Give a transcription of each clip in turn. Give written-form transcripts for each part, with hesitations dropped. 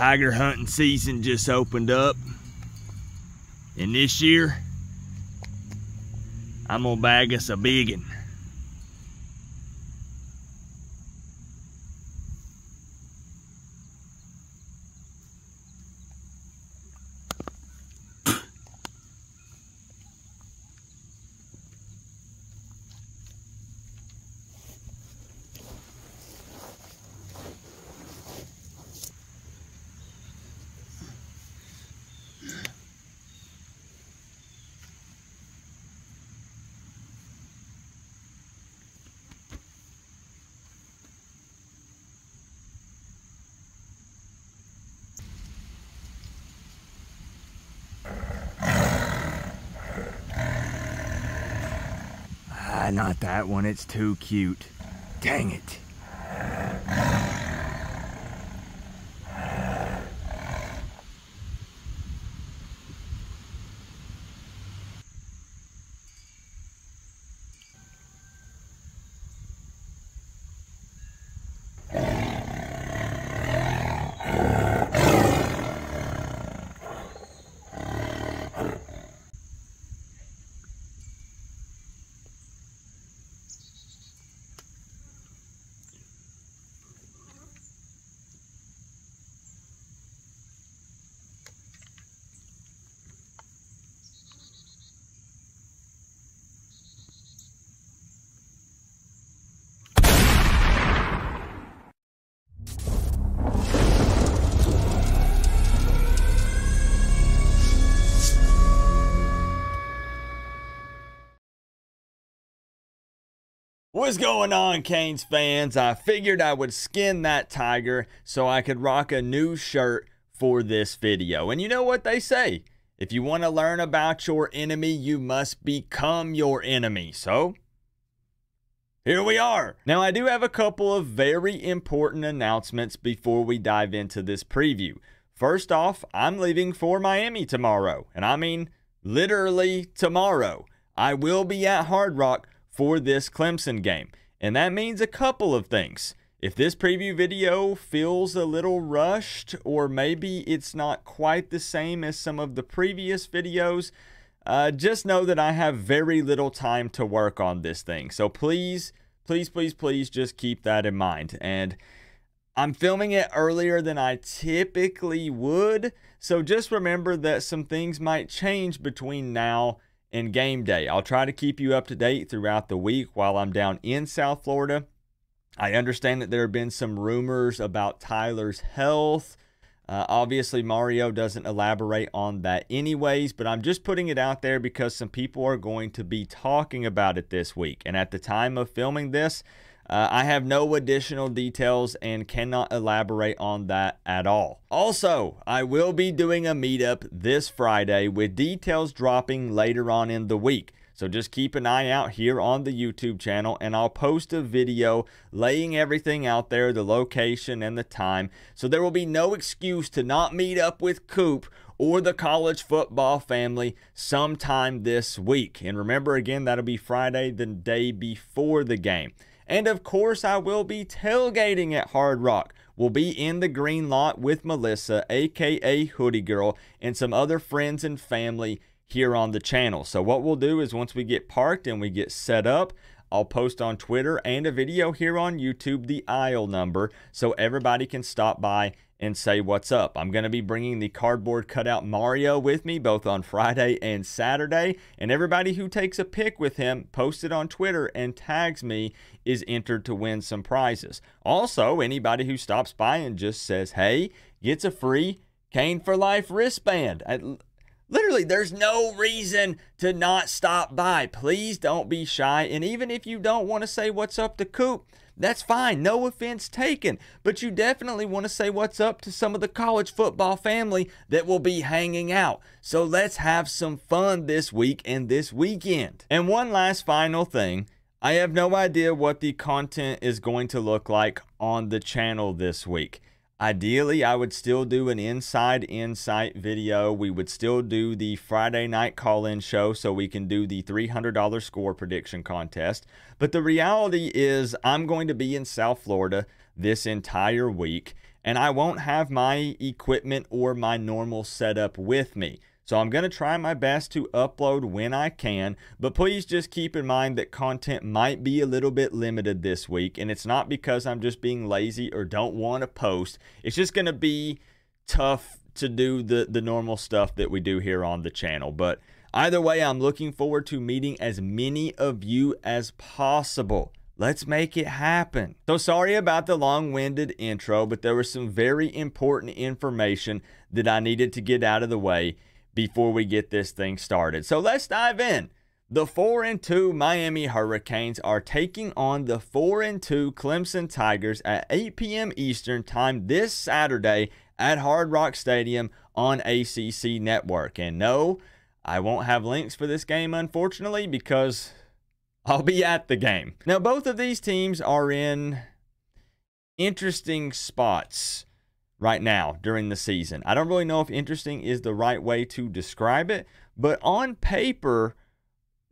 Tiger hunting season just opened up, and this year I'm gonna bag us a biggin. Not that one, it's too cute. Dang it. What's going on, Canes fans? I figured I would skin that tiger so I could rock a new shirt for this video. And you know what they say? If you want to learn about your enemy, you must become your enemy. So, here we are. Now, I do have a couple of very important announcements before we dive into this preview. First off, I'm leaving for Miami tomorrow. And I mean, literally tomorrow. I will be at Hard Rock for this Clemson game. And that means a couple of things. If this preview video feels a little rushed, or maybe it's not quite the same as some of the previous videos, just know that I have very little time to work on this thing. So please, please, please, please just keep that in mind. And I'm filming it earlier than I typically would. So just remember that some things might change between now and game day. I'll try to keep you up to date throughout the week while I'm down in South Florida. I understand that there have been some rumors about Tyler's health. Obviously, Mario doesn't elaborate on that anyways, but I'm just putting it out there because some people are going to be talking about it this week. And at the time of filming this, I have no additional details and cannot elaborate on that at all. Also, I will be doing a meetup this Friday with details dropping later on in the week. So just keep an eye out here on the YouTube channel, and I'll post a video laying everything out there, the location and the time. So there will be no excuse to not meet up with Coop or the college football family sometime this week. And remember, again, that'll be Friday, the day before the game. And of course, I will be tailgating at Hard Rock. We'll be in the green lot with Melissa, aka Hoodie Girl, and some other friends and family here on the channel. So what we'll do is once we get parked and we get set up, I'll post on Twitter and a video here on YouTube the aisle number so everybody can stop by and say what's up. I'm going to be bringing the cardboard cutout Mario with me both on Friday and Saturday, and everybody who takes a pic with him, posts it on Twitter and tags me, is entered to win some prizes. Also, anybody who stops by and just says hey gets a free Cane for Life wristband. Literally, there's no reason to not stop by. Please don't be shy. And even if you don't want to say what's up to Coop, that's fine. No offense taken. But you definitely want to say what's up to some of the college football family that will be hanging out. So let's have some fun this week and this weekend. And one last final thing. I have no idea what the content is going to look like on the channel this week. Ideally, I would still do an Inside Insight video. We would still do the Friday night call-in show so we can do the $300 score prediction contest. But the reality is I'm going to be in South Florida this entire week. and I won't have my equipment or my normal setup with me. So I'm going to try my best to upload when I can, but please just keep in mind that content might be a little bit limited this week, and it's not because I'm just being lazy or don't want to post. It's just going to be tough to do the normal stuff that we do here on the channel. But either way, I'm looking forward to meeting as many of you as possible. Let's make it happen. So sorry about the long-winded intro, but there was some very important information that I needed to get out of the way before we get this thing started. So let's dive in. The 4-2 Miami Hurricanes are taking on the 4-2 Clemson Tigers at 8 p.m. Eastern time this Saturday at Hard Rock Stadium on ACC Network. And no, I won't have links for this game, unfortunately, because I'll be at the game. Now, both of these teams are in interesting spots right now during the season. I don't really know if interesting is the right way to describe it, but on paper,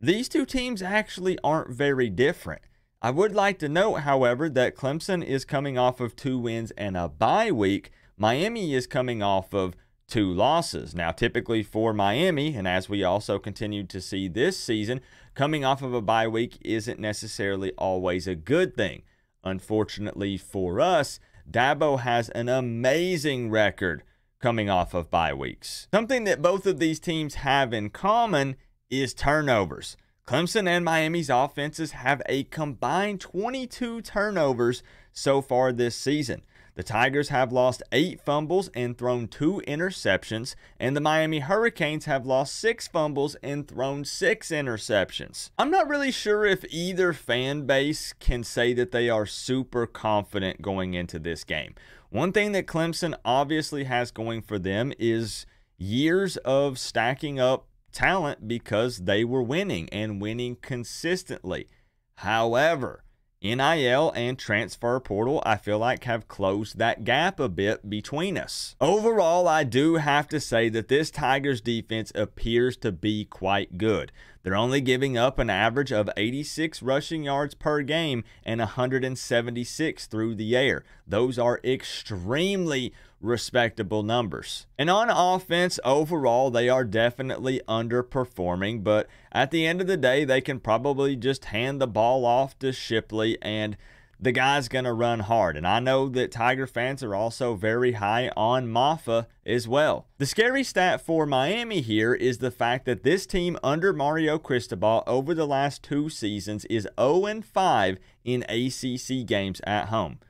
these two teams actually aren't very different. I would like to note, however, that Clemson is coming off of 2 wins and a bye week. Miami is coming off of 2 losses. Now, typically for Miami, and as we also continue to see this season, coming off of a bye week isn't necessarily always a good thing. Unfortunately for us, Dabo has an amazing record coming off of bye weeks. Something that both of these teams have in common is turnovers. Clemson and Miami's offenses have a combined 22 turnovers so far this season. The Tigers have lost 8 fumbles and thrown 2 interceptions, and the Miami Hurricanes have lost 6 fumbles and thrown 6 interceptions. I'm not really sure if either fan base can say that they are super confident going into this game. One thing that Clemson obviously has going for them is years of stacking up talent because they were winning and winning consistently. However, NIL and transfer portal, I feel like, have closed that gap a bit between us. Overall, I do have to say that this Tigers defense appears to be quite good. They're only giving up an average of 86 rushing yards per game and 176 through the air. Those are extremely respectable numbers. And on offense, overall, they are definitely underperforming, but at the end of the day, they can probably just hand the ball off to Shipley and the guy's going to run hard. And I know that Tiger fans are also very high on Maffa as well. The scary stat for Miami here is the fact that this team under Mario Cristobal over the last 2 seasons is 0-5 in ACC games at home.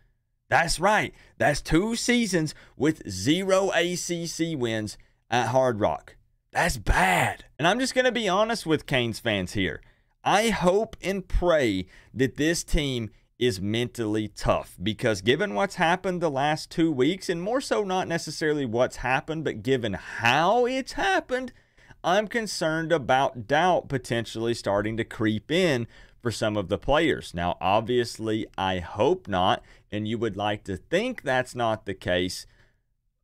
That's right. That's 2 seasons with 0 ACC wins at Hard Rock. That's bad. And I'm just going to be honest with Canes fans here. I hope and pray that this team is mentally tough, because given what's happened the last 2 weeks, and more so not necessarily what's happened, but given how it's happened, I'm concerned about doubt potentially starting to creep in for some of the players. Now, obviously, I hope not, and you would like to think that's not the case,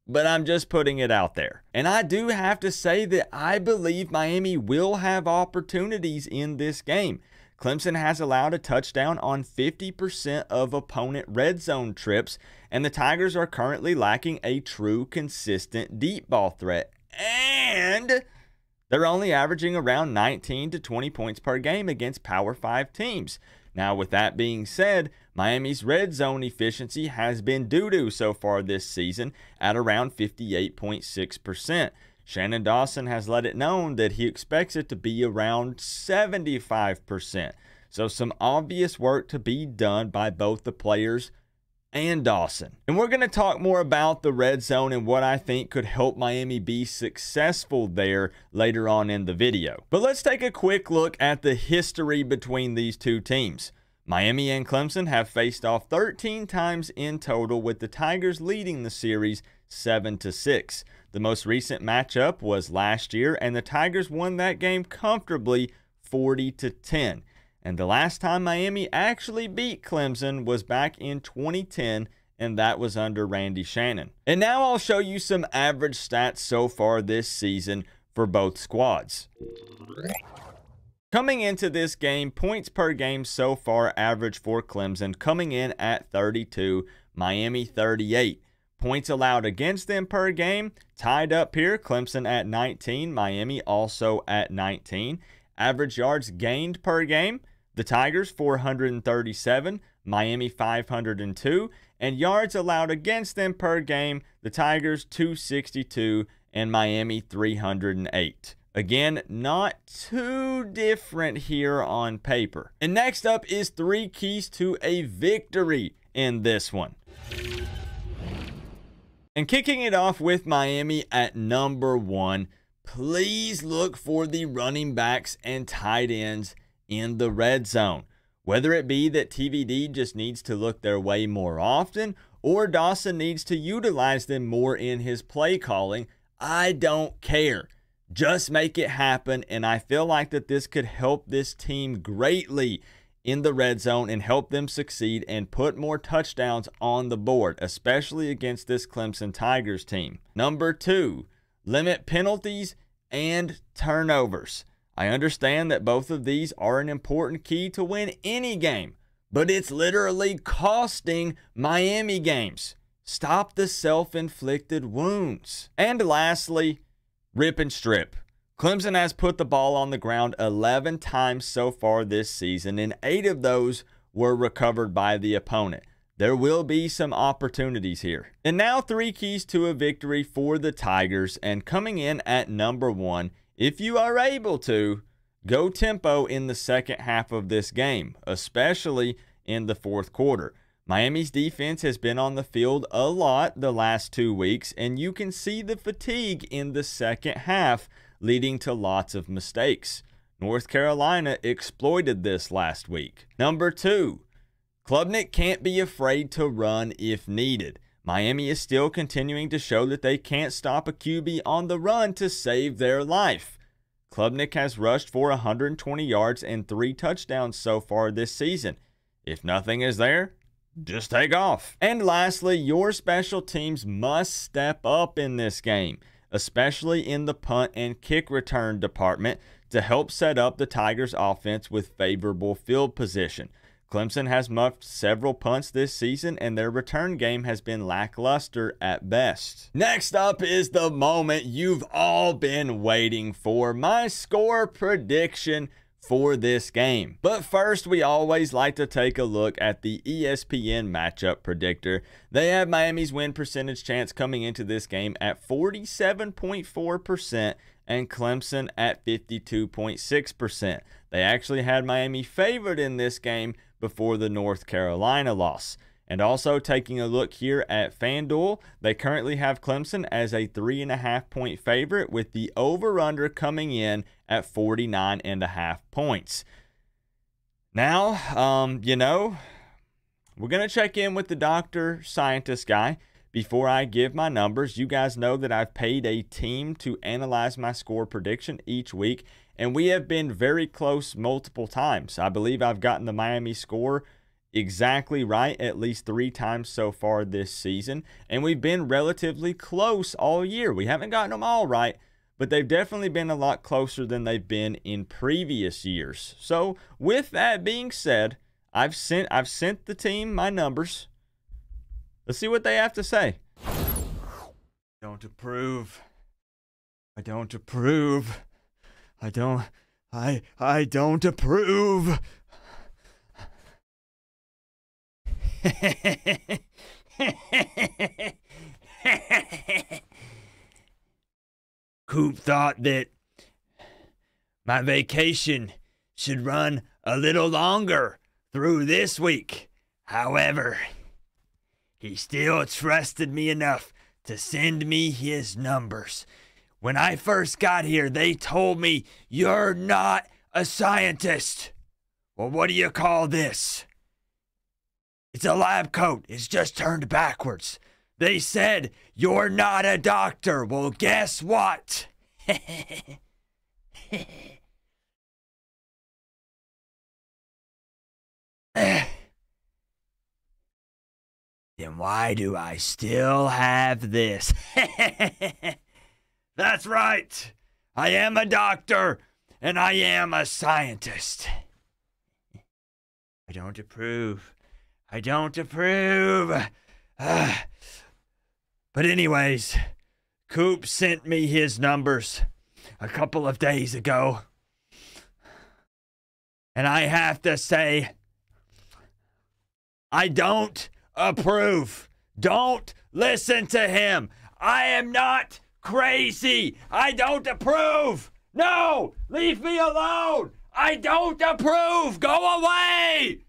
but I'm just putting it out there. And I do have to say that I believe Miami will have opportunities in this game. Clemson has allowed a touchdown on 50% of opponent red zone trips, and the Tigers are currently lacking a true consistent deep ball threat. And they're only averaging around 19 to 20 points per game against Power 5 teams. Now, with that being said, Miami's red zone efficiency has been doo-doo so far this season at around 58.6%. Shannon Dawson has let it known that he expects it to be around 75%. So some obvious work to be done by both the players and Dawson. And we're going to talk more about the red zone and what I think could help Miami be successful there later on in the video. But let's take a quick look at the history between these two teams. Miami and Clemson have faced off 13 times in total, with the Tigers leading the series 7-6. The most recent matchup was last year, and the Tigers won that game comfortably 40-10. And the last time Miami actually beat Clemson was back in 2010, and that was under Randy Shannon. And now I'll show you some average stats so far this season for both squads. Coming into this game, points per game so far average for Clemson coming in at 32, Miami 38. Points allowed against them per game, tied up here. Clemson at 19, Miami also at 19. Average yards gained per game, the Tigers 437, Miami 502. And yards allowed against them per game, the Tigers 262 and Miami 308. Again, not too different here on paper. And next up is 3 keys to a victory in this one. And kicking it off with Miami at number 1, please look for the running backs and tight ends in the red zone. Whether it be that TVD just needs to look their way more often, or Dawson needs to utilize them more in his play calling, I don't care. Just make it happen, and I feel like that this could help this team greatly in the red zone and help them succeed and put more touchdowns on the board, especially against this Clemson Tigers team. Number 2, limit penalties and turnovers. I understand that both of these are an important key to win any game, but it's literally costing Miami games. Stop the self-inflicted wounds. And lastly, rip and strip. Clemson has put the ball on the ground 11 times so far this season, and 8 of those were recovered by the opponent. There will be some opportunities here. And now 3 keys to a victory for the Tigers, and coming in at number 1, if you are able to, go tempo in the second half of this game, especially in the fourth quarter. Miami's defense has been on the field a lot the last 2 weeks, and you can see the fatigue in the second half, leading to lots of mistakes. North Carolina exploited this last week. Number 2, Klubnik can't be afraid to run if needed. Miami is still continuing to show that they can't stop a QB on the run to save their life. Klubnik has rushed for 120 yards and 3 touchdowns so far this season. If nothing is there, just take off. And lastly, your special teams must step up in this game, especially in the punt and kick return department, to help set up the Tigers' offense with favorable field position. Clemson has muffed several punts this season, and their return game has been lackluster at best. Next up is the moment you've all been waiting for, my score prediction for this game. But first, we always like to take a look at the ESPN matchup predictor. They have Miami's win percentage chance coming into this game at 47.4% and Clemson at 52.6%. They actually had Miami favored in this game before the North Carolina loss. And also taking a look here at FanDuel, they currently have Clemson as a 3.5-point favorite, with the over-under coming in at 49.5 points. Now, we're going to check in with the doctor scientist guy before I give my numbers. You guys know that I've paid a team to analyze my score prediction each week, and we have been very close multiple times. I believe I've gotten the Miami score exactly right at least 3 times so far this season, and we've been relatively close all year. We haven't gotten them all right, but they've definitely been a lot closer than they've been in previous years. So with that being said, I've sent the team my numbers. Let's see what they have to say. Don't approve. I don't approve. I don't approve. Coop thought that my vacation should run a little longer through this week. However, he still trusted me enough to send me his numbers. When I first got here, they told me, "You're not a scientist." Well, what do you call this? It's a lab coat. It's just turned backwards. They said, "You're not a doctor." Well, guess what? Then why do I still have this? That's right. I am a doctor, and I am a scientist. I don't approve. I don't approve. But anyways, Coop sent me his numbers a couple of days ago. And I have to say, I don't approve. Don't listen to him. I am not crazy. I don't approve. No, leave me alone. I don't approve. Go away.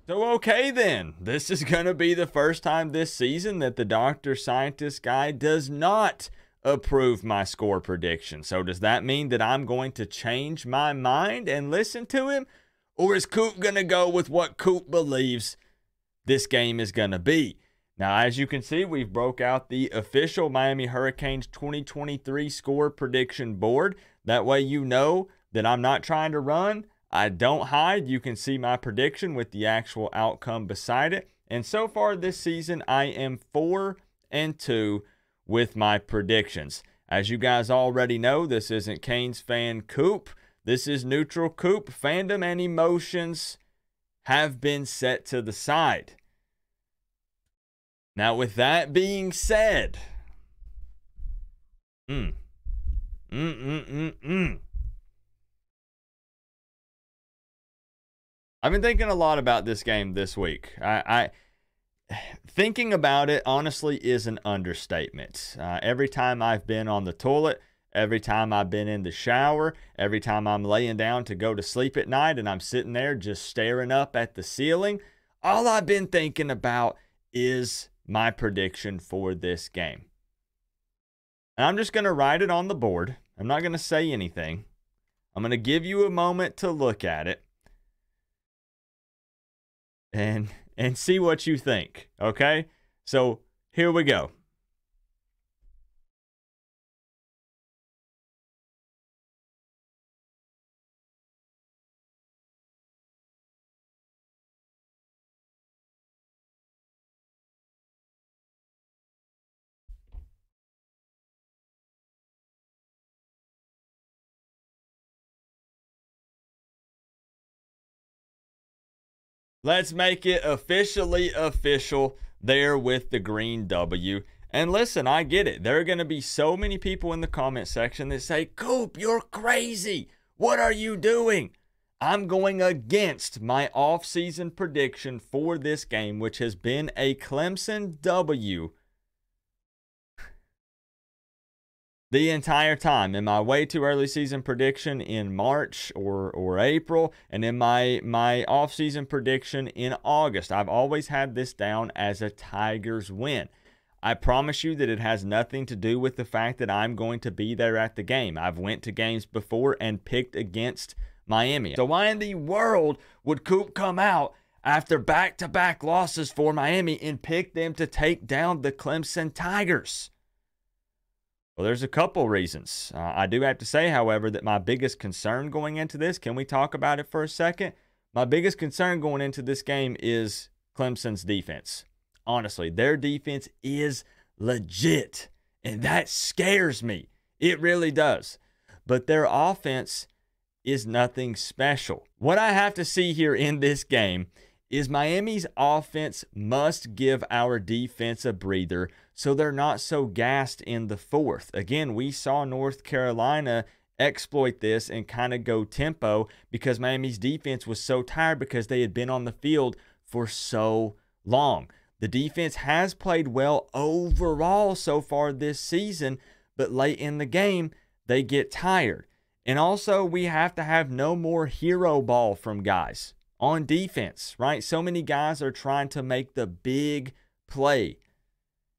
So, okay then. This is going to be the first time this season that the Dr. Scientist guy does not approve my score prediction. So, does that mean that I'm going to change my mind and listen to him? Or is Coop going to go with what Coop believes this game is going to be? Now, as you can see, we've broke out the official Miami Hurricanes 2023 score prediction board. That way you know that I'm not trying to run. I don't hide. You can see my prediction with the actual outcome beside it. And so far this season, I am 4-2 with my predictions. As you guys already know, this isn't Canes fan Coop. This is neutral Coop. Fandom and emotions have been set to the side. Now, with that being said, I've been thinking a lot about this game this week. Thinking about it, honestly, is an understatement. Every time I've been on the toilet, every time I've been in the shower, every time I'm laying down to go to sleep at night and I'm sitting there just staring up at the ceiling, all I've been thinking about is my prediction for this game. And I'm just going to write it on the board. I'm not going to say anything. I'm going to give you a moment to look at it and see what you think, okay? So here we go. Let's make it officially official there with the green W. And listen, I get it. There are going to be so many people in the comment section that say, Coop, you're crazy. What are you doing? I'm going against my off-season prediction for this game, which has been a Clemson W the entire time. In my way too early season prediction in March or April, and in my off-season prediction in August, I've always had this down as a Tigers win. I promise you that it has nothing to do with the fact that I'm going to be there at the game. I've went to games before and picked against Miami. So why in the world would Coop come out after back-to-back losses for Miami and pick them to take down the Clemson Tigers? Well, there's a couple reasons. I do have to say, however, that my biggest concern going into this, can we talk about it for a second? My biggest concern going into this game is Clemson's defense. Honestly, their defense is legit, and that scares me. It really does. But their offense is nothing special. What I have to see here in this game is Miami's offense must give our defense a breather so they're not so gassed in the fourth. Again, we saw North Carolina exploit this and kind of go tempo because Miami's defense was so tired because they had been on the field for so long. The defense has played well overall so far this season, but late in the game, they get tired. And also, we have to have no more hero ball from guys on defense, right? So many guys are trying to make the big play.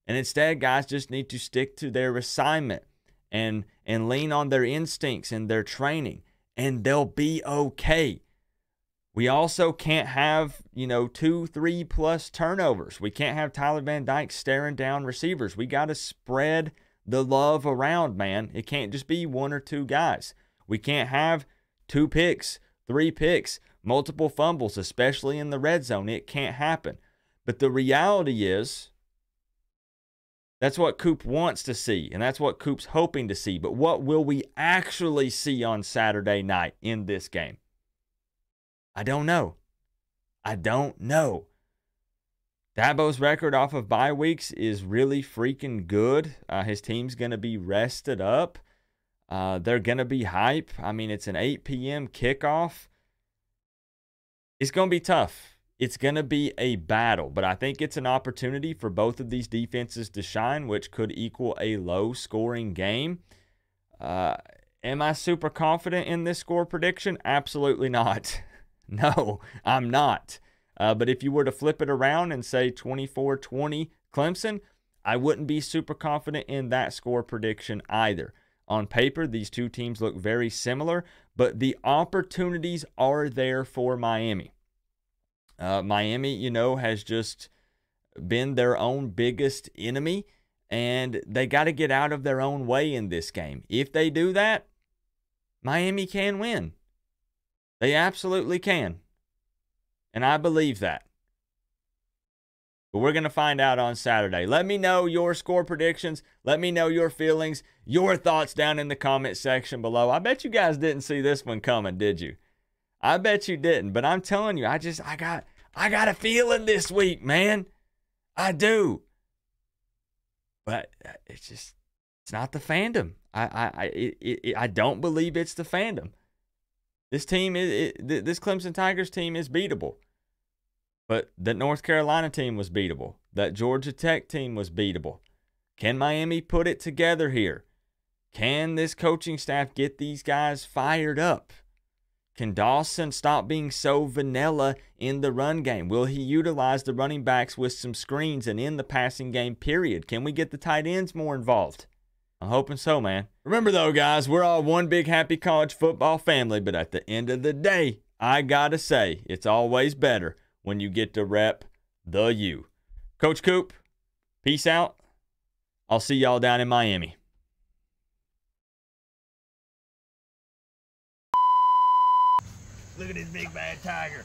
And instead, guys just need to stick to their assignment and lean on their instincts and their training, and they'll be okay. We also can't have, 2-3+ turnovers. We can't have Tyler Van Dyke staring down receivers. We got to spread the love around, man. It can't just be one or two guys. We can't have 2 picks, 3 picks, multiple fumbles, especially in the red zone. It can't happen. But the reality is, that's what Coop wants to see, and that's what Coop's hoping to see. But what will we actually see on Saturday night in this game? I don't know. I don't know. Dabo's record off of bye weeks is really freaking good. His team's going to be rested up. They're going to be hype. I mean, it's an 8 p.m. kickoff. It's going to be tough. It's going to be a battle, but I think it's an opportunity for both of these defenses to shine, which could equal a low-scoring game. Am I super confident in this score prediction? Absolutely not. No, I'm not. But if you were to flip it around and say 24-20 Clemson, I wouldn't be super confident in that score prediction either. On paper, these two teams look very similar, but the opportunities are there for Miami. Miami, has just been their own biggest enemy, and they got to get out of their own way in this game. If they do that, Miami can win. They absolutely can. And I believe that. But we're going to find out on Saturday. Let me know your score predictions. Let me know your feelings, your thoughts down in the comment section below. I bet you guys didn't see this one coming, did you? I bet you didn't. But I'm telling you, I got a feeling this week, man. I do. But it's not the fandom. I don't believe it's the fandom. This team this Clemson Tigers team is beatable. But that North Carolina team was beatable. That Georgia Tech team was beatable. Can Miami put it together here? Can this coaching staff get these guys fired up? Can Dawson stop being so vanilla in the run game? Will he utilize the running backs with some screens and in the passing game, period? Can we get the tight ends more involved? I'm hoping so, man. Remember, though, guys, we're all one big happy college football family, but at the end of the day, I gotta say, it's always better when you get to rep the U. Coach Coop, peace out. I'll see y'all down in Miami. Look at this big bad tiger.